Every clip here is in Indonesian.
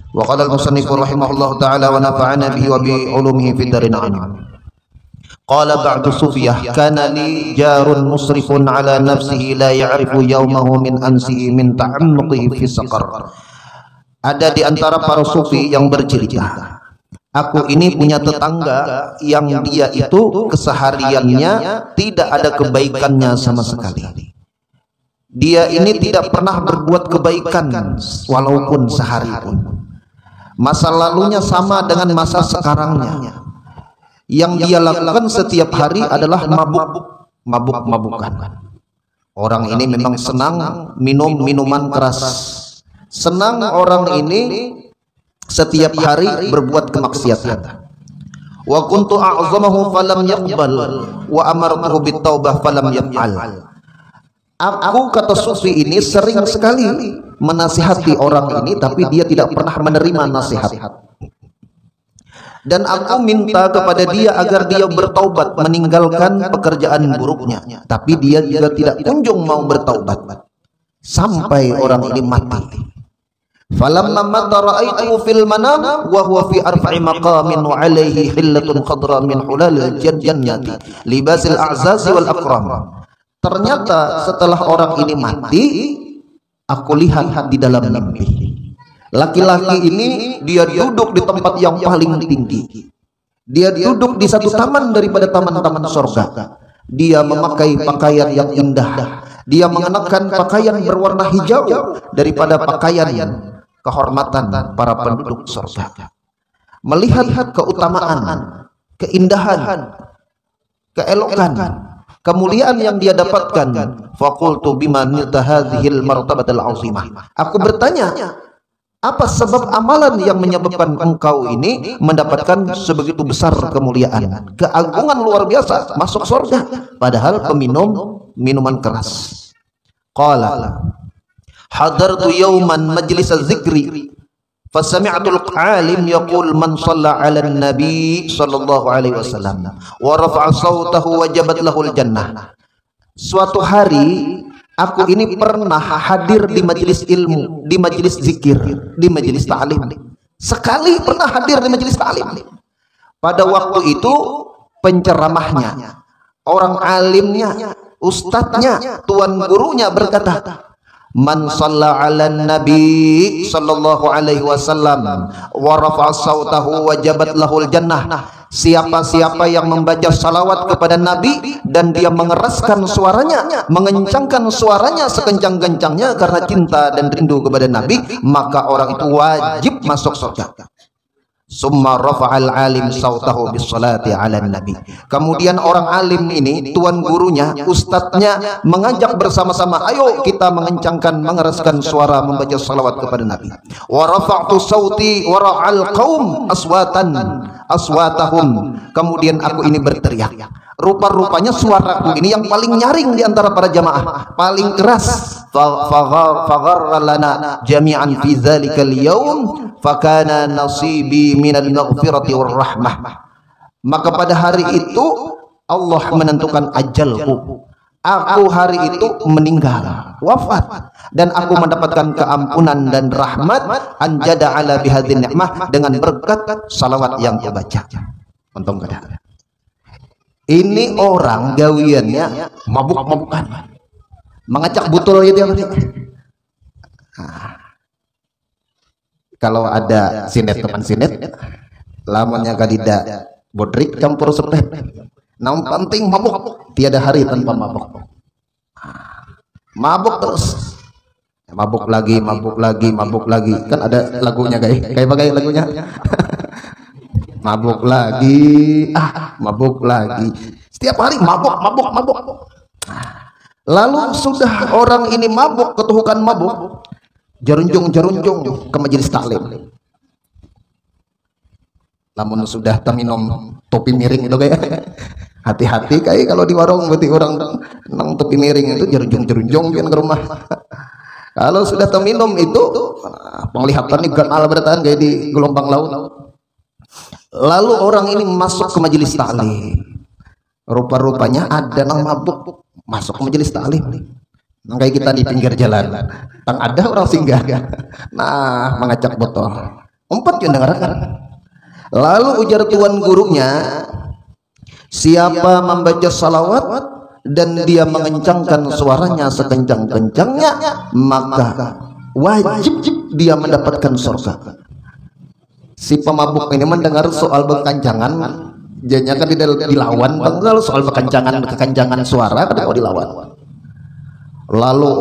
Wa qala al-musannif rahimahullahu ta'ala wa nafa'ana bihi wa bi ulumihi fid darin amin. Qala ba'du sufiyah kana li jarun musrifun ala nafsihi la ya'rifu yawmahu min amsihi min ta'ammuqihi fi saqar. Ada di antara para sufi yang bercerita, aku ini punya tetangga yang dia itu kesehariannya tidak ada kebaikannya sama sekali. Dia ini tidak pernah berbuat kebaikan walaupun sehari pun. Masa lalunya sama dengan masa sekarangnya. Yang dia lakukan setiap hari adalah mabuk-mabukan. Orang ini memang senang minum minuman keras. Senang orang ini setiap hari berbuat kemaksiatan. Wa kuntu a'zamahu falam yaqbal wa amartuhu bitaubah falam yaf'al. Aku, kata sufi ini, sering sekali menasihati orang ini tapi dia tidak pernah menerima nasihat. Dan aku minta kepada dia agar dia bertaubat meninggalkan pekerjaan buruknya, tapi dia juga tidak kunjung mau bertaubat sampai orang ini mati. Falamma mata ra'aitu fil manam wa huwa fi arfa'i maqamin wa 'alaihi hillatun khadra min hulal jannati libasil a'zazi wal akram. Ternyata setelah orang ini mati, aku lihat di dalam mimpi laki-laki ini dia duduk di tempat yang paling tinggi. Dia duduk di satu taman daripada taman-taman surga. Dia memakai pakaian yang indah. Dia mengenakan pakaian berwarna hijau daripada pakaian kehormatan para penduduk surga. Melihat keutamaan, keindahan, keelokan, kemuliaan yang dia dapatkan, faqultu bima nilta hadhil martabatal azimah. Aku bertanya, apa sebab amalan yang menyebabkan engkau ini mendapatkan sebegitu besar kemuliaan, keagungan luar biasa, masuk surga padahal peminum minuman keras? Qala hadartu yawman majlis az-zikri fasami'tul alim yaqul man shalla 'ala an-nabi sallallahu alaihi wasallam wa rafa'a sautahu wajabat lahul jannah. Suatu hari aku ini pernah hadir di majelis ilmu, di majelis zikir, di majelis ta'lim. Sekali pernah hadir di majelis ta'lim. Pada waktu itu penceramahnya, orang alimnya, ustadznya, tuan gurunya berkata, man shalla 'alan nabi sallallahu alaihi wasallam wa rafa'a sautahu wajabat lahul jannah. Siapa-siapa yang membaca salawat kepada Nabi dan dia mengeraskan suaranya, mengencangkan suaranya sekencang-kencangnya karena cinta dan rindu kepada Nabi, maka orang itu wajib masuk surga. Summa rafa'al alim sautahu bis salati 'alan nabi. Kemudian orang alim ini, tuan gurunya, ustadznya mengajak bersama-sama, ayo kita mengencangkan, mengeraskan suara membaca salawat kepada Nabi. Wa rafa'tu sauti wa ra'al qaum aswatahum. Kemudian aku ini berteriak. Rupa-rupanya suaraku ini yang paling nyaring di antara para jamaah, paling keras. Fagharra lana jami'an fi dzalikal yaum fakana nasibi minal maghfirati war rahmah. Maka pada hari itu Allah menentukan ajalku. Aku hari itu meninggal, wafat, dan aku mendapatkan keampunan dan rahmat anjada ala bihadzin ni'mah dengan berkat salawat yang kubaca. Untung kada. Ini orang gawiannya mabuk-mabukan, mengacak butul gitu ya. Kalau ada sinet, teman sinet, lamanya kadida bodrik campur sepet. Namun penting mabuk, tiada hari tanpa mabuk. Mabuk terus, mabuk lagi, mabuk lagi, mabuk lagi. Kan ada lagunya guys, kayak bagaimana lagunya? Mabuk lagi, mabuk lagi. Setiap hari mabuk, mabuk, mabuk. Lalu sudah orang ini mabuk, ketuhukan mabuk, jarunjung ke majelis taklim. Namun sudah terminum topi miring itu kayak hati-hati kayak kalau di warung berarti orang nang topi miring itu jarunjung kan ke rumah. Kalau sudah terminum itu penglihatan ini ganal bertahan kayak di gelombang laut. Lalu orang ini masuk ke majelis taklim. Rupa-rupanya ada yang mabuk masuk ke majelis taklim. Nah, kayak kita di pinggir jalan, tang ada orang singgah. Nah, mengacak botol. 4 yang dengarkan. Lalu ujar tuan gurunya, siapa membaca salawat dan dia mengencangkan suaranya sekencang-kencangnya, maka wajib dia mendapatkan surga. Si pemabuk ini mendengar soal berkencangan, jadinya kan dilawan, kalau soal kekencangan suara kan dilawan. Lalu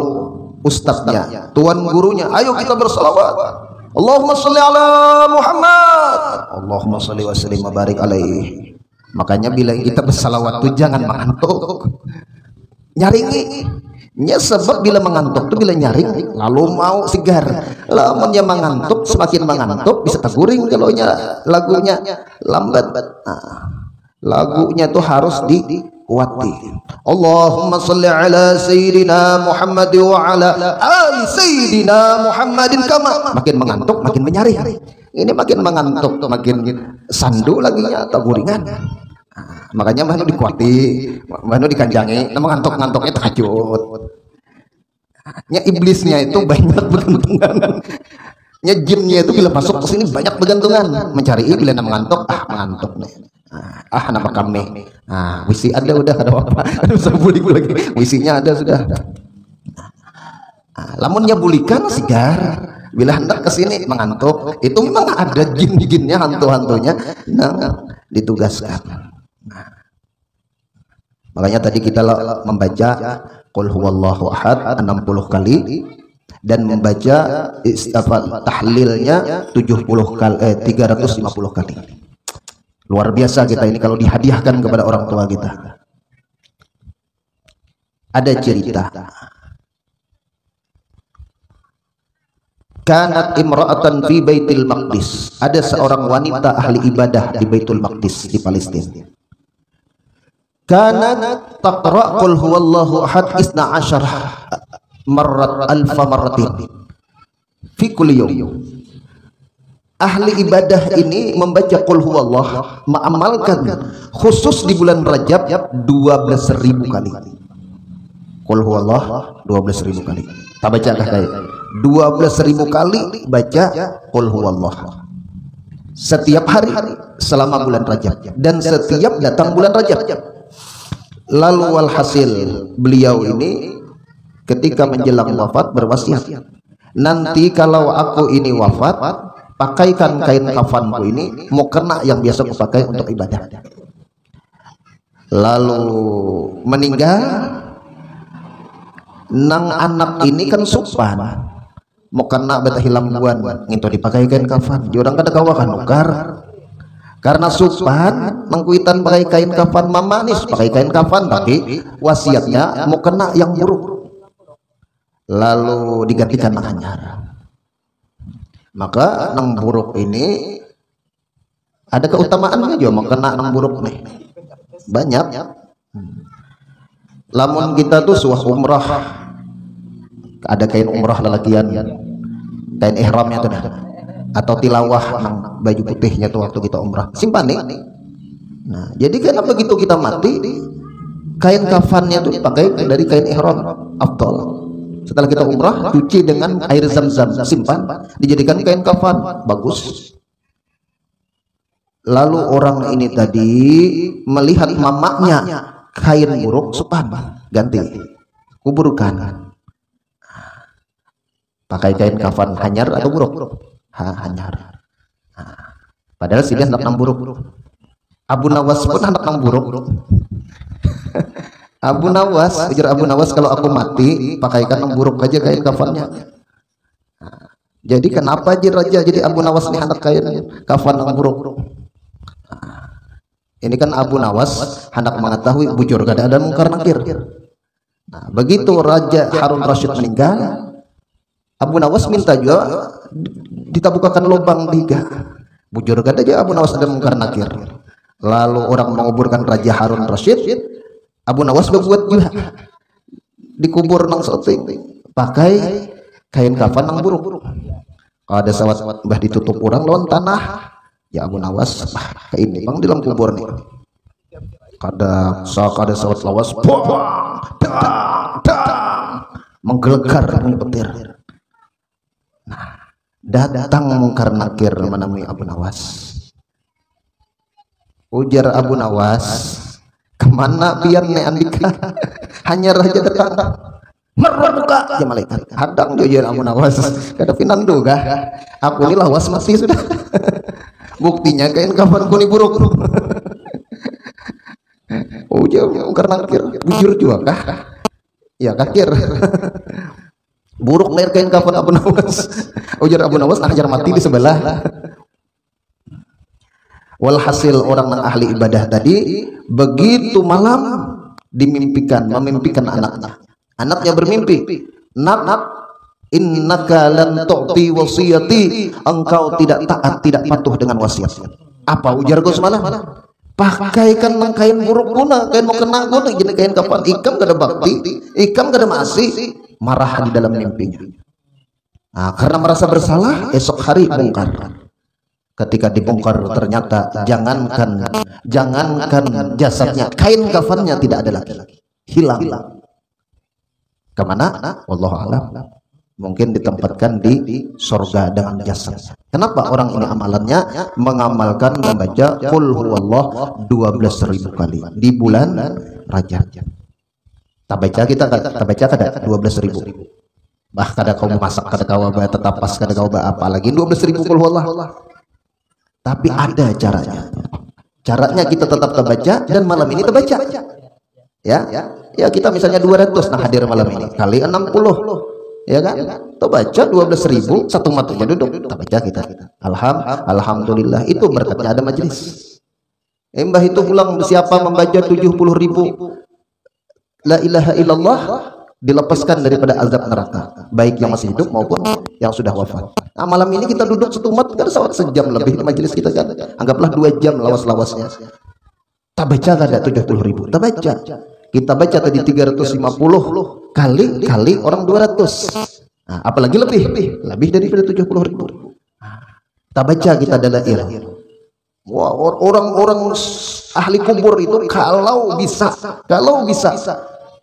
ustadznya, tuan gurunya, ayo kita bersalawat. Allahumma sholli ala Muhammad, Allahumma sholli wa sallim wa barik alaihi. Makanya bila kita bersalawat itu jangan mengantuk, nyaringi. Ya, sebab bila mengantuk itu bila nyaring lalu mau segar. Lamunnya mengantuk, semakin mengantuk bisa teguring kalau lagunya lambat. Lagunya itu harus dikuati. Allahumma sholli ala sayyidina Muhammad wa ala ali sayyidina Muhammadin kama. Makin mengantuk makin menyaring. Ini makin mengantuk makin sandu lagi atau guringan. Makanya mana dikuati, mana dikanjangi, mengantuk-ngantuknya tahajud. Ya, iblisnya itu banyak bergantungan. Ya, jinnya itu bila masuk ke sini banyak bergantungan, mencari bila mengantuk, mengantuk nih. Nama kami. Wisi ada udah ada apa? Ada bisa buli lagi. Wisinya ada sudah. Lamunnya bulikan sigar. Bila hendak ke sini mengantuk, itu memang ada jin-jinnya, hantu-hantunya ditugaskan. Makanya tadi kita membaca Qul huwallahu ahad 60 kali dan membaca tahlilnya 350 kali. Luar biasa kita ini kalau dihadiahkan kepada orang tua kita. Ada cerita. Kanat imra'atan fi Baitul Maqdis. Ada seorang wanita ahli ibadah di Baitul Maqdis di Palestina. Kanat taqra' qul huwallahu ahad 12 marrat alfa marratin fi kulli yawm. Ahli ibadah ini membaca qul huwallah, mengamalkan khusus di bulan Rajab 12.000 kali. Qul huwallah 12.000 kali. Tak bacakah kayak 12.000 kali baca qul huwallah setiap hari selama bulan Rajab dan setiap datang bulan Rajab. Lalu walhasil beliau ini ketika menjelang wafat berwasiat, nanti kalau aku ini wafat, pakaikan kain kafanku ini mukena yang biasa kupakai untuk ibadah. Lalu meninggal, nang anak ini kan supan mukena beta hilang buan nginto dipakai kain kafan. Jorang kada kawakan nukar karena supan mengkuitan pakai kain kafan mamanis, pakai kain kafan tapi wasiatnya mukena yang buruk. Lalu digantikan anyar. Maka nang buruk ini ada keutamaannya juga, mukena nang buruk nih banyak. Lamun kita tuh suah umrah, ada kain umrah lelakian, kain ihramnya tuh dah, atau tilawah nang baju putihnya tuh waktu kita umrah simpan nih. Nah, jadi karena begitu kita mati, kain kafannya tuh pakai dari kain ihram afdal. Setelah kita umrah, cuci dengan air zam-zam, simpan, dijadikan kain kafan, bagus. Lalu orang ini tadi melihat mamanya kain buruk, supan, ganti, kuburkan. Pakai kain kafan hanyar atau buruk? Hanyar. Padahal si dia hendak nang buruk. Abu Nawas pun hendak nang buruk. Abu Nawas, ujar Abu Nawas, kalau aku mati pakaikan nang buruk aja kain kafannya. Jadi kenapa aja raja jadi Abu Nawas nih hendak kain kafan nang buruk? Ini kan Abu Nawas hendak mengetahui bujur kada ada mungkar nakir. Nah, begitu Raja Harun Rasyid meninggal, Abu Nawas minta juga ditabukakan lubang 3. Bujur kada aja Abu Nawas ada mungkar nakir. Lalu orang menguburkan Raja Harun Rasyid, Abu Nawas berbuat juga dikubur nang soting pakai kain kafan nang buruk. Kalau ada sawat bah ditutup orang lawan tanah, ya Abu Nawas kain ini bang di dalam kubur nih. Kada sawat lawas menggelegar petir. Nah, Datang Mungkar Nakir menemui Abu Nawas. Ujar Abu Nawas, kemana biar Nek Andika? Hanya raja datang. Merbuka ya malaikat. Hadang ujar Abu Nawas. Kada pinandu kah? Aku ini lawas mati sudah. Buktinya kain kapan kuni buruk. Ujar Mungkar Nakir. Bujur juga kah? Ya kakir. Buruk lahir kain kafan Abu Nawas. Ujar Abu Nawas, hajar mati di sebelah. Walhasil orang yang ahli ibadah tadi begitu malam memimpikan anaknya. Anaknya bermimpi, "Nak, innaka lan tu'ti wasiyati." Engkau tidak taat, tidak patuh dengan wasiat. Apa ujarku semalam? Pakaikan kain buruk guna, kain mau kena guna, jadi kain kafan. Ikam kada bakti, ikam kada masih. Marah di dalam mimpinya. Nah, karena merasa bersalah, esok hari bongkar. Ketika dibongkar ternyata jangankan jasadnya, kain kafannya tidak ada lagi, hilang. Kemana? Wallahu a'lam. Mungkin ditempatkan di surga dengan jasad. Kenapa orang ini amalannya mengamalkan membaca qul huwallah 12.000 kali di bulan Rajab? Tak baca kita kada 12.000. Bah kada kau masak, kada kau tetapas, kada kau apalagi 12.000 qul huwallah. Tapi ada caranya. Caranya kita tetap terbaca dan malam ini terbaca. Ya kita misalnya 200, nah hadir malam ini kali 60. Ya kan? Terbaca 12.000, satu matunya duduk, terbaca kita. Alhamdulillah, itu berkatnya ada majelis. Mbah itu pulang siapa membaca 70.000 la ilaha illallah dilepaskan daripada azab neraka, baik yang masih hidup maupun yang sudah wafat. Nah, malam ini kita duduk satu umat kan sejam lebih di majelis kita kan. Anggaplah 2 jam lawas-lawasnya. Tak baca ada 70.000. Tak baca. Kita baca tadi 350 kali orang 200. Nah, apalagi lebih daripada 70.000. Tak baca kita dalail. Wah, orang-orang ahli kubur itu kalau bisa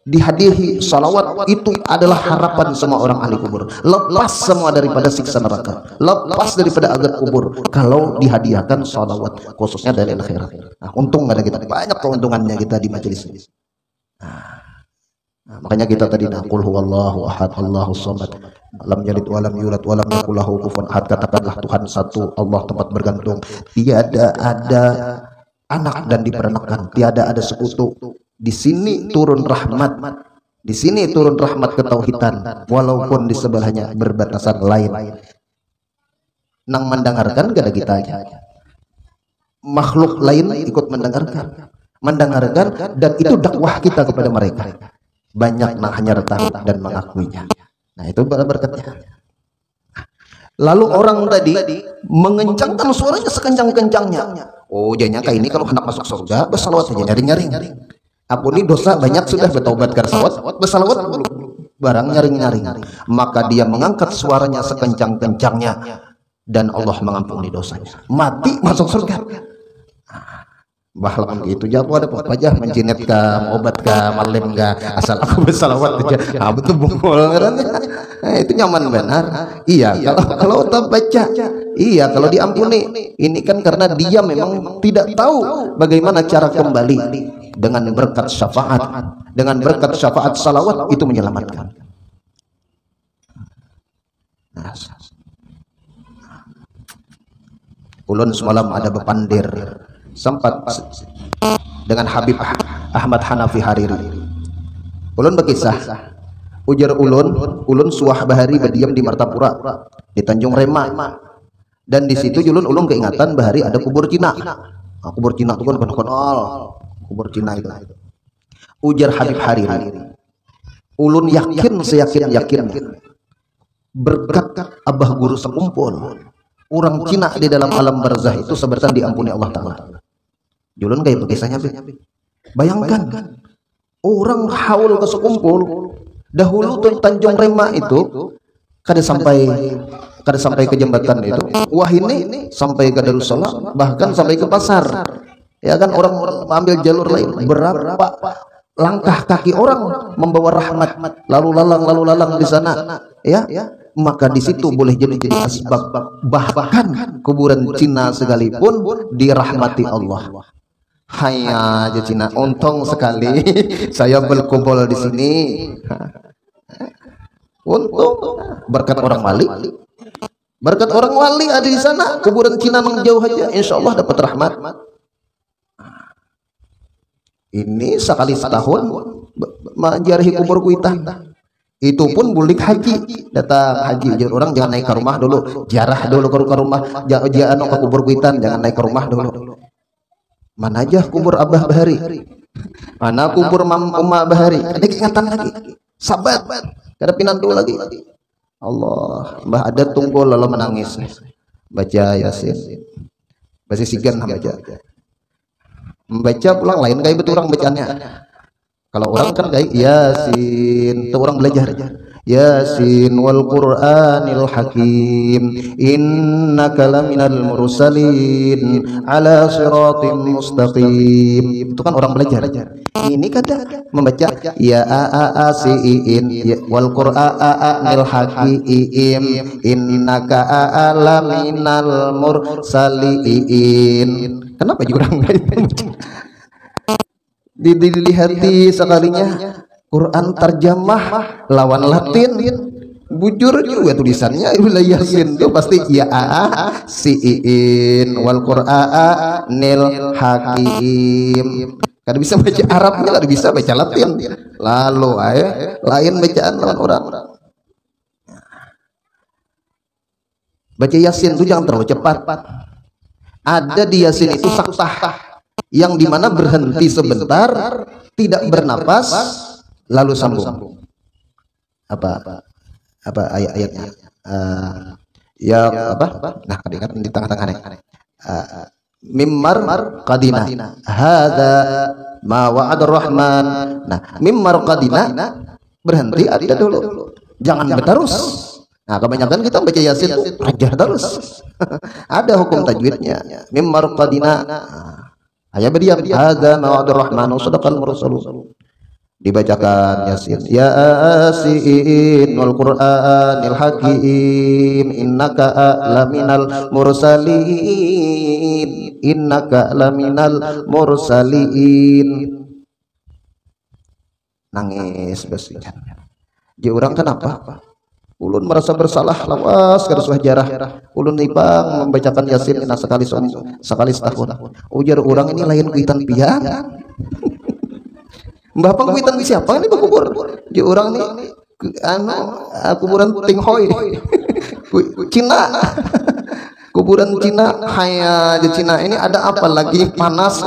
dihadiri salawat, itu adalah harapan semua orang ahli kubur. Lepas semua daripada siksa neraka, lepas daripada azab kubur kalau dihadiahkan salawat, khususnya dari akhirat. Nah, untung ada kita, banyak keuntungannya kita di majelis ini. Nah, makanya kita tadi qul huwallahu ahad Allahus samad lam yalid wa lam yulad wa lam yakul lahu kufuwan ahad. Katakanlah Tuhan satu, Allah tempat bergantung, tiada ada anak dan diperanakan, tiada ada sekutu. Di sini turun rahmat, di sini turun rahmat ketauhidan, walaupun di sebelahnya berbatasan lain. Nang mendengarkan gak ada kita aja, makhluk lain ikut mendengarkan, dan itu dakwah kita kepada mereka. Banyak nang hanya tahu dan mengakuinya. Nah, itu berkatnya. Lalu orang tadi mengencangkan suaranya sekencang-kencangnya. Oh, jangan kayak ini kalau hendak masuk surga bersalawat saja, nyaring-nyaring. Ampuni dosa banyak sudah bertaubat karena bersalawat barang nyaring-nyaring. Maka dia mengangkat suaranya sekencang-kencangnya dan Allah mengampuni dosanya. Mati masuk surga. Bahkan gitu jatuh ada apa aja menjinet ke obat ke malim ke asal aku bersalawat aja. Betul bungkul itu nyaman benar. Iya kalau tak baca, iya kalau diampuni. Ini kan karena dia memang tidak tahu bagaimana cara kembali. Dengan berkat syafaat salawat itu menyelamatkan. Ulun semalam ada bepandir sempat dengan Habib Ahmad Hanafi Hariri. Ulun berkisah, ujar ulun suah bahari berdiam di Martapura di Tanjung Rema, dan di situ ulun keingatan bahari ada kubur Cina. Kubur Cina itu kan kenal kubur Cina itu. Ujar Habib Hariri, ulun yakin seyakin-yakinnya berkat abah guru sekumpul orang Cina di dalam alam barzah itu sebentar diampuni Allah Ta'ala. Julun kayak kisahnya, bayangkan orang haul ke sekumpul dahulu tuh Tanjung Rema itu kada sampai ke jembatan itu, wah ini sampai ke Darussalam, bahkan sampai ke pasar. Ya kan, orang ambil jalur lain, berapa langkah kaki orang membawa rahmat lalu lalang di sana, ya maka di situ boleh jadi asbab bahkan kuburan Cina sekalipun dirahmati Allah. Hanya aja Cina, untung sekali saya berkumpul di sini. Untung berkat orang wali. Berkat orang wali ada di sana, kuburan Cina yang jauh aja, insya Allah dapat rahmat. Ini sekali setahun menjarahi kubur kuitan. Itu pun bulik haji, datang haji. Jadi orang jangan naik ke rumah dulu, jarah dulu ke rumah, jangan ke kubur kuitan, jangan naik ke rumah dulu. Mana aja kubur Abah Bahari, mana kubur Umma Bahari, ada ingatan lagi, sabat, kada pinantu lagi. Allah, Mbah ada tunggul lalu menangis, baca Yasin, baca sigan baca pulang lain kayak betul orang bacanya. Kalau orang kan kayak Yasin, itu orang belajar. Yasin wal Qur'anil Hakim, innaka laminal mursalin ala siratim mustaqim. Itu kan orang belajar. Ini kadang membaca ya Yasin wal Qur'anil Hakim, innaka laminal mursalin. Kenapa juga orang dilihati sekalinya Quran terjemah lawan Latin, bujur juga tulisannya Yasin itu pasti ya Yasin wal Qur'anil Hakim. Kada bisa baca Arabnya, kada bisa baca Latin, lalu lain bacaan lawan orang. Baca Yasin itu jangan terlalu cepat. Ada di Yasin itu saktah yang dimana berhenti sebentar, tidak bernapas, lalu sambung. Apa ayat-ayatnya? Ya apa? Nah, kadang di tengah-tengah Mimmar qadina. Hadza ma wa'ada rahman. Nah, mimmar qadina berhenti ada dulu. Jangan berterus. Nah, kebanyakan kita baca Yasin itu ajar terus. Ada hukum tajwidnya. Mimmar qadina. Hanya berdiam. Hadza ma wa'ada rahman wa sadaqal mursalun. Dibacakan Yasin. Yasin wal Qur'anil Hakim, innaka laminal mursalin, innaka laminal mursalin. Nangis besikan. Dia orang kenapa? Ulun merasa bersalah, lawas kada suah jarah. Ulun nipang membacakan Yasin ina sekali setahun. Ujar orang ini lain kuitan pian. Mbah pangkuitan siapa ini berkubur? Di orang nih kuburan Tinghoy Cina. Kuburan Cina, hanya di Cina ini ada apa lagi panas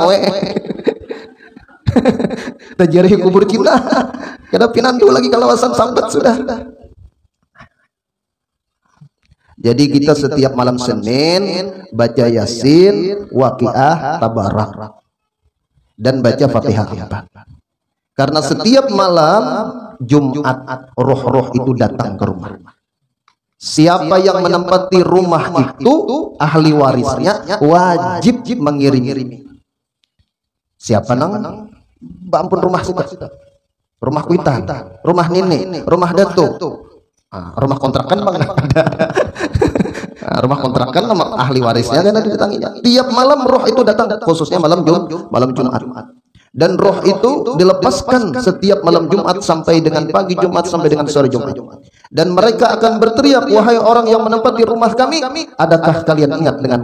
terjadi kubur Cina. Kada pinandu lagi kalawasan sambat sudah. Jadi kita setiap malam Senin baca Yasin, Waqiah, Tabarak, dan baca Fatihah. Karena setiap malam Jumat roh-roh itu datang ke rumah. Siapa yang menempati rumah itu ahli warisnya wajib mengiring. Siapa nang? Ampun rumah kita. Rumah kuitan, rumah nenek, rumah datuk. Rumah kontrakan bang ada. Rumah kontrakan sama ahli warisnya kan ada didatanginya. Tiap malam roh itu datang, khususnya malam Jumat. Dan roh itu dilepaskan setiap malam Jumat sampai dengan pagi Jumat sampai dengan sore Jumat. Dan mereka akan berteriak, wahai orang yang menempati rumah kami, adakah kalian ingat dengan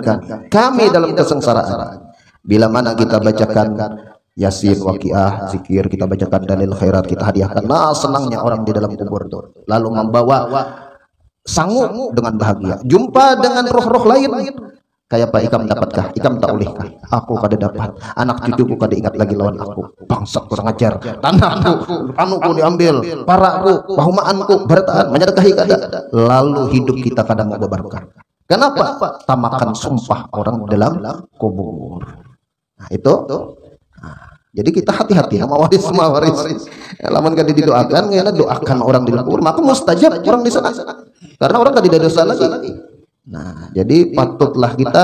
kami dalam kesengsaraan? Bila mana kita bacakan Yasin, Waqiah, zikir, kita bacakan dalil khairat, kita hadiahkan. Nah, senangnya orang di dalam kubur itu. Lalu membawa sanggup dengan bahagia. Jumpa dengan roh-roh lain. Kayak Pak Ikam dapatkah? Ikam tak olehkah? Aku kada dapat. Anak cucuku kada ingat lagi lawan aku. Bangsat kurang ajar. Tanahku, anuku diambil. Paraku, pahumaanku, bertaan, menyertahi kada. Lalu hidup kita kada mau berbarokah. Kenapa? Tamakan sumpah orang dalam kubur. Nah, itu. Jadi kita hati-hati sama waris. Lamun kada didoakan, ngana doakan orang di dalam kubur, maka mustajab orang di sana. Karena orang kada ada dosa lagi. Nah, jadi patutlah kita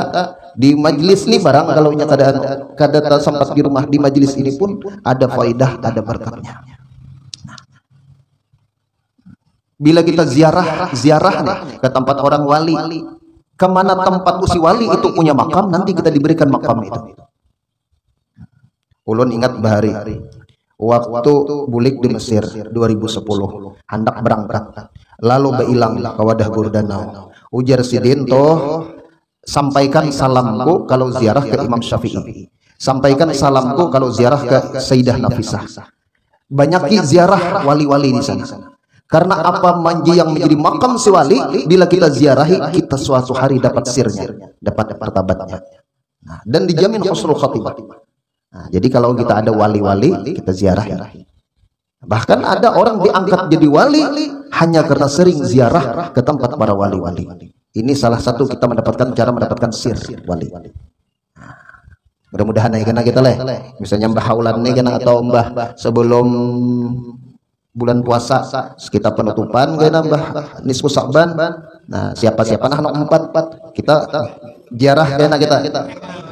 di majelis ini barang kalau nya kada sempat di rumah, di majelis ini pun ada faidah, ada berkatnya. Nah, Bila kita ziarah nih ke tempat orang wali, kemana tempat si wali itu punya makam, nanti kita diberikan makam itu. Ulun ingat bahari waktu bulik di Mesir 2010, hendak berangkat, lalu beilang ke wadah Gurdanau. Ujar sidin toh, sampaikan salamku kalau ziarah ke Imam Syafi'i, sampaikan salamku kalau ziarah ke Sayyidah Nafisah. Banyaki ziarah wali-wali di sana. Karena apa yang menjadi makam si wali, bila kita ziarahi, kita suatu hari dapat sirnya, dapat martabatnya. Nah, dan dijamin husnul khatimah. Nah, jadi kalau kita ada wali-wali, kita ziarahi. Bahkan ada orang diangkat jadi wali hanya karena sering ziarah ke tempat para wali-wali. Ini salah satu kita mendapatkan sir wali. Mudah-mudahan nih karena kita misalnya Mbah Haulan nih kena atau Mbah sebelum bulan puasa sekitar penutupan kena Mbah Nisfu Sa'ban. Nah, siapa-siapa nah 4 kita ziarah kena kita.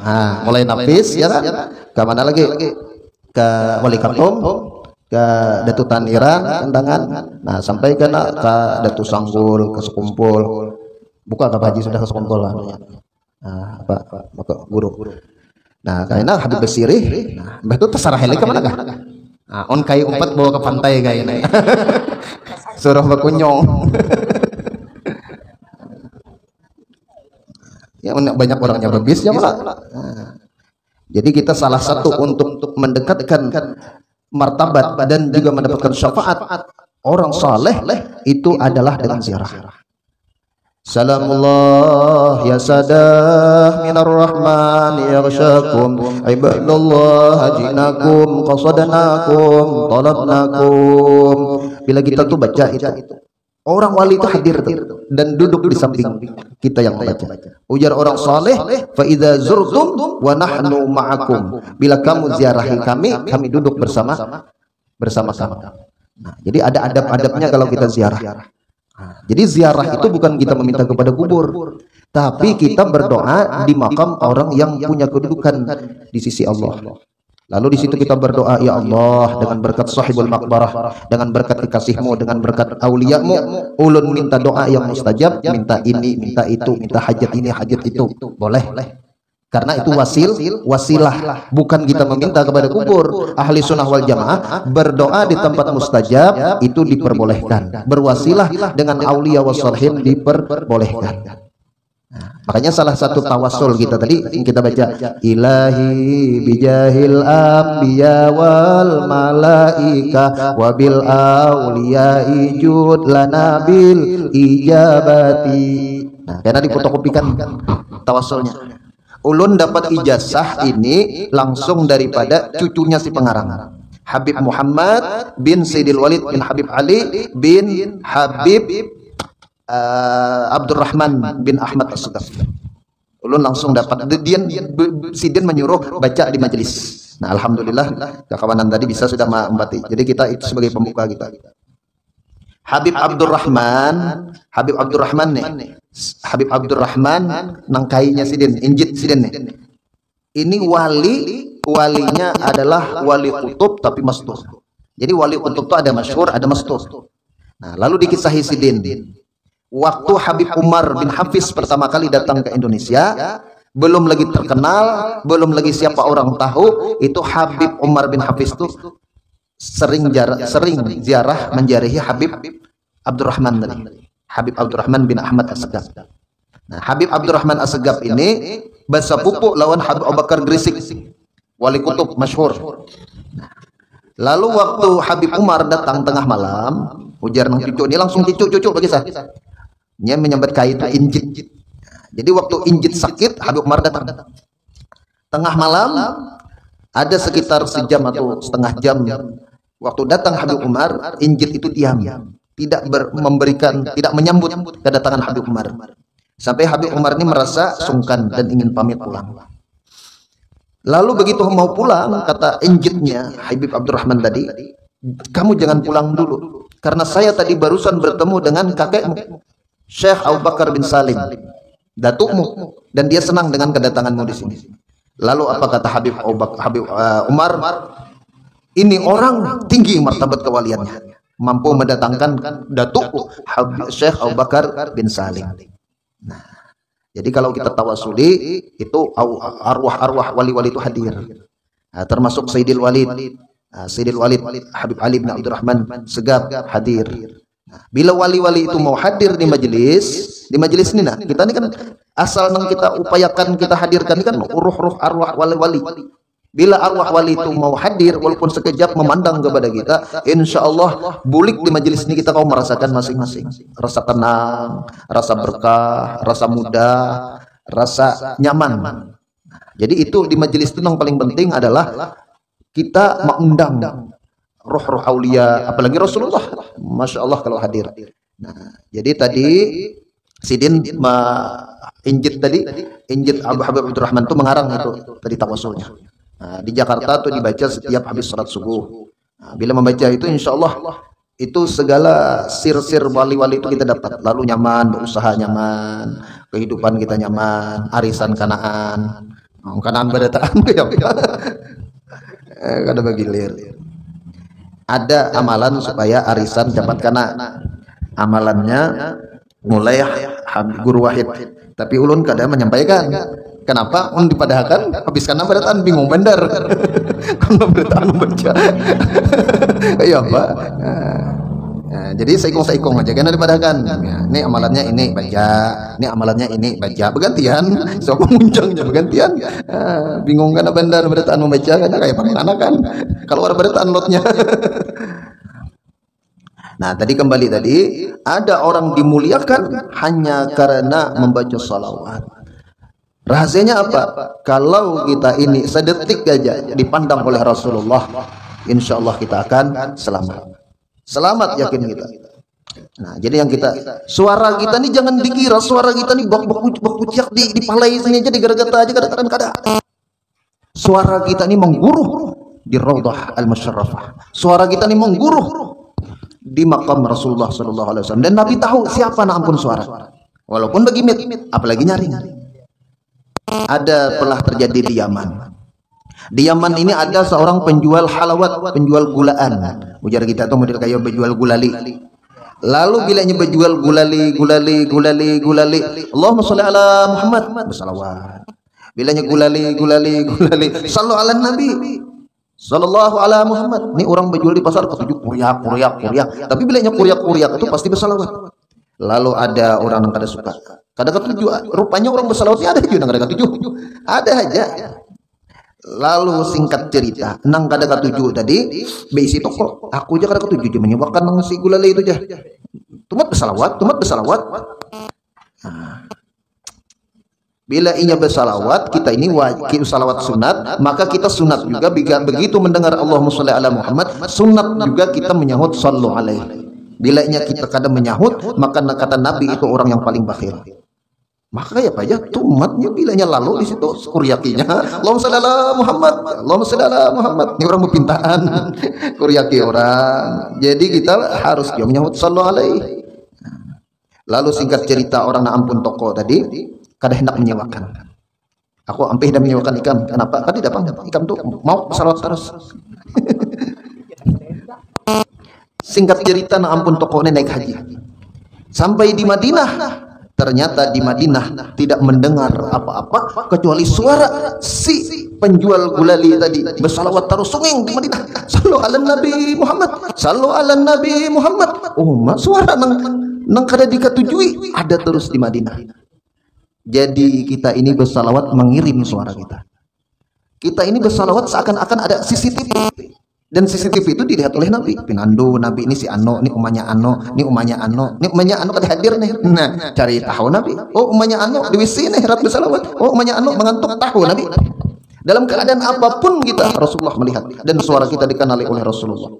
Nah, mulai Nafis ya ke mana lagi? Ke Wali Katum, ke Datu Taniran, Kendangan. Nah, sampai kena ke Datu Sanggul, ke Sekumpul. Buka ke Haji sudah ke Sekumpul lah. Nah, apa guru. Nah, karena Habib Basiri, nah, Mbah itu terserah hele ke mana kah? Nah, on kayu 4 bawa ke pantai kayaknya. Suruh berkunjung. Ya banyak orangnya berbis ya malah. Nah, jadi kita salah satu untuk mendekatkan martabat dan juga mendapatkan syafaat orang saleh itu adalah dengan ziarah. Salamullah ya sadah minar rahman yaghsyakum ibadallah hajinakum qasadnakum talabnakum. Bila kita tuh baca itu, orang wali itu hadir tuh dan duduk di samping kita yang membaca. Ujar orang saleh, fa idza zurtum wa nahnu ma'akum. Bila kamu ziarahi kami duduk bersama-sama. Nah, jadi ada adab-adabnya kalau kita ziarah. Jadi ziarah itu bukan kita meminta kepada kubur, tapi kita berdoa di makam orang yang punya kedudukan di sisi Allah. Lalu di situ kita berdoa, ya Allah, dengan berkat sahibul maqbarah, dengan berkat kekasihmu, dengan berkat auliamu, ulun minta doa yang mustajab, minta ini, minta itu, minta hajat ini, hajat itu, boleh. Karena itu wasilah, bukan kita meminta kepada kubur. Ahli sunnah wal jamaah berdoa di tempat mustajab itu diperbolehkan. Berwasilah dengan aulia wassalihin diperbolehkan. Nah, makanya salah satu tawasul kita tadi yang kita baca, ilahi bijahil anbiya wal malaika wabil auliya ijud lana bil ijabati. Nah, karena difotokopikan tawasulnya. Ulun dapat ijazah ini langsung daripada cucunya si pengarang, Habib Muhammad bin Sayyidil Walid bin Habib Ali bin Habib Abdurrahman bin Ahmad As-Sugaf. Ulun langsung dapat. Sidin menyuruh baca di majelis. Nah, alhamdulillah kawanan tadi bisa sudah membati. Jadi kita itu sebagai pembuka kita. Habib Abdurrahman nih. Habib Abdurrahman nangkainya sidin, injit sidin nih. Ini walinya adalah wali kutub tapi mastur. Jadi wali kutub itu ada masyhur, ada mastur. Nah, lalu dikisahi sidin. Waktu Habib Umar bin Hafiz pertama kali datang ke Indonesia, belum lagi terkenal, belum lagi siapa orang tahu, itu Habib Umar bin Hafiz itu sering ziarah menjarahi Habib Abdurrahman tadi. Habib Abdurrahman bin Ahmad As-Segaf. Nah, Habib Abdurrahman As-Segaf ini bahasa pupuk lawan Habib Abu Bakar Gresik, wali kutub masyhur. Nah, lalu waktu Habib Umar datang tengah malam, ujar nang cucu ini langsung cucu bagi saya. Dia menyambat kait injit. Nah, jadi waktu injit sakit, Habib Umar datang. Tengah malam ada sekitar sejam atau setengah jam. Waktu datang Habib Umar, injit itu diam. Tidak menyambut kedatangan Habib Umar. Sampai Habib Umar ini merasa sungkan dan ingin pamit pulang. Lalu begitu mau pulang, kata injitnya Habib Abdurrahman tadi, kamu jangan pulang dulu, karena saya tadi barusan bertemu dengan kakekmu, Syekh Abu Bakar bin Salim, datukmu, dan dia senang dengan kedatanganmu di sini. Lalu apa kata Habib Umar? Ini orang tinggi martabat kewaliannya. mampu mendatangkan Datuk Syekh Abu Bakar bin Salim. Nah, jadi kalau kita tawasuli itu arwah-arwah wali-wali itu hadir. Nah, termasuk Sayyidil Walid, Habib Ali bin Abdurrahman Segaf hadir. Nah, bila wali-wali itu mau hadir di majelis ini, nah kita ini kan asal nang kita upayakan, kita hadirkan ini kan ruh-ruh arwah wali-wali. Bila arwah wali itu mau hadir walaupun sekejap memandang kepada kita, insya Allah bulik di majelis ini kita kau merasakan masing-masing rasa tenang, rasa berkah, rasa mudah, rasa nyaman. Jadi itu di majelis itu yang paling penting adalah kita mengundang roh-roh aulia, apalagi Rasulullah, masya Allah kalau hadir. Nah, jadi tadi Sidin injit Abu Habib Abdurrahman itu mengarang itu tadi tawasulnya. Nah, di Jakarta tuh dibaca setiap habis sholat subuh. Nah, bila membaca itu insya Allah itu segala sir-sir wali-wali itu kita dapat. Lalu nyaman, berusaha nyaman, kehidupan kita nyaman, arisan kanaan, kanaan badataan kada bagilir. Ada amalan supaya arisan dapat kana. Amalannya mulai Guru Wahid. Tapi ulun kada menyampaikan. Kenapa? Dipadahkan habis karena badataan bingung bener. Karena badataan baca. Iya Pak. Nah, jadi saikong aja kan dipadahkan. Ya, ini amalannya ini baca, ini amalannya ini baca. Bergantian. So munculnya bergantian. Bingung karena bener badataan membaca kan kayak panganan kan. Kalau ada badataan lotnya. Nah, kembali tadi ada orang dimuliakan hanya karena membaca salawat. Rahasianya apa? Kalau kita ini sedetik aja dipandang oleh Rasulullah, insya Allah kita akan selamat. Selamat yakin kita. Nah, jadi yang kita, suara kita nih jangan dikira suara kita nih bak-bak di palai sini aja, di gergata aja kadang-kadang. Suara kita nih mengguruh di Raudhah Al-Musyarrafah. Suara kita nih mengguruh di makam Rasulullah SAW. Dan Nabi tahu siapa nak ampun suara. Walaupun begimit, apalagi nyaring. Ada pernah terjadi di Yaman. Di Yaman ini ada seorang penjual halawat, penjual gulaan. Ujar kita tuh model kayak penjual gulali. Lalu bilanya penjual gulali, Allahumma sholli ala Muhammad, bersalawat. Bilanya gulali, sallu ala Nabi, sallallahu ala Muhammad. Ini orang berjual di pasar ketujuh kuriak. Tapi bilanya kuriak itu pasti bersalawat. Lalu ada orang yang kada suka, kada ketujuh. Rupanya orang bersalawatnya ada juga, kada ketujuh. Ada aja. Lalu singkat cerita, nang kada ketujuh tadi, beisi toko. Aku aja kada ketujuh, dia menyewakan nang si gulali itu aja. Tumat bersalawat. Nah, bila inya bersalawat, kita ini wajib salawat sunat, maka kita sunat juga. Begitu mendengar Allahumma sholli ala Muhammad, sunat juga kita menyahut sallu alaihi. Bila kita kadang menyahut, maka kata Nabi itu orang yang paling bakhil. Maka ya Pak ya, tumatnya bilanya lalu di situ kuryakinya Allahumma sholli ala Muhammad, Allahumma sholli ala Muhammad. Ini orang berpintaan kuryaki orang. Jadi kita harus dia menyahut sallu alaihi. Lalu singkat cerita orang nak ampun toko tadi kada hendak menyewakan. Aku ampe hendak menyewakan ikan. Kenapa? Kan tidak pang ikan tuh mau salawat terus. Singkat cerita nak ampun tokonya naik haji sampai di Madinah. Ternyata di Madinah tidak mendengar apa-apa kecuali suara si penjual gulali tadi bersalawat terus sunging di Madinah. Sallu ala Nabi Muhammad, sallu ala Nabi Muhammad. Oh, suara nang kada diketujui ada terus di Madinah. Jadi kita ini bersalawat mengirim suara kita. Kita ini bersalawat seakan-akan ada CCTV. Dan CCTV itu dilihat oleh Nabi. Pinando, Nabi ini si Ano, ini umanya Ano, ini umanya Ano, ini umanya Ano tadi hadir nih. Nah, cari tahu Nabi. Oh, umanya Ano di WC nih, rat bersalawat. Oh, umanya Ano mengantuk, tahu Nabi. Dalam keadaan apapun kita Rasulullah melihat dan suara kita dikenali oleh Rasulullah.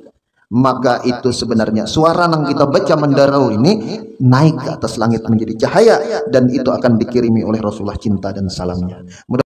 Maka itu sebenarnya suara yang kita baca mendarau ini naik ke atas langit menjadi cahaya dan itu akan dikirimi oleh Rasulullah cinta dan salamnya.